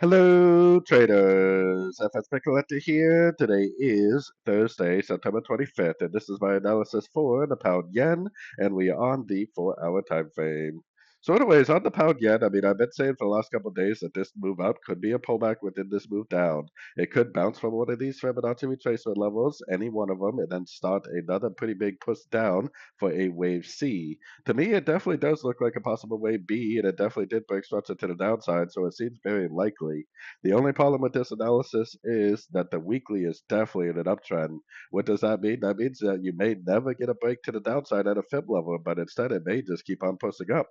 Hello, traders. FX Pip Collector here. Today is Thursday, September 25th, and this is my analysis for the pound yen, and we are on the 4-hour time frame. So, anyways, on the pound yen, I've been saying for the last couple of days that this move up could be a pullback within this move down. It could bounce from one of these Fibonacci retracement levels, any one of them, and then start another pretty big push down for a wave C. To me, it definitely does look like a possible wave B, and it definitely did break structure to the downside, so it seems very likely. The only problem with this analysis is that the weekly is definitely in an uptrend. What does that mean? That means that you may never get a break to the downside at a fib level, but instead it may just keep on pushing up.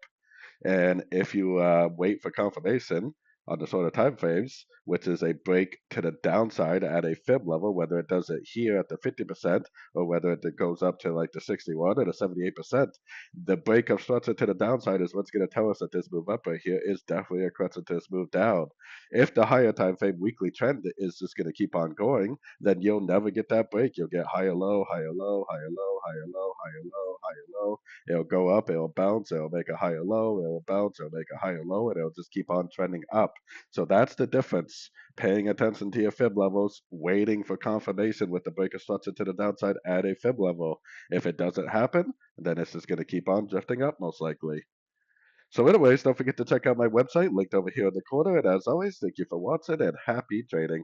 And if you wait for confirmation on the sort of time frames, which is a break to the downside at a fib level, whether it does it here at the 50% or whether it goes up to like the 61 or the 78%, the break of structure to the downside is what's going to tell us that this move up right here is definitely a correction to this move down. If the higher time frame weekly trend is just going to keep on going, then you'll never get that break. You'll get higher low, higher low, higher low, higher low, higher low, higher low. It'll go up, it'll bounce, it'll make a higher low, it'll bounce, it'll make a higher low, and it'll just keep on trending up. So that's the difference. Paying attention to your fib levels, waiting for confirmation with the breaker structure to the downside at a fib level. If it doesn't happen, then it's just going to keep on drifting up most likely. So anyways, don't forget to check out my website linked over here in the corner. And as always, thank you for watching and happy trading.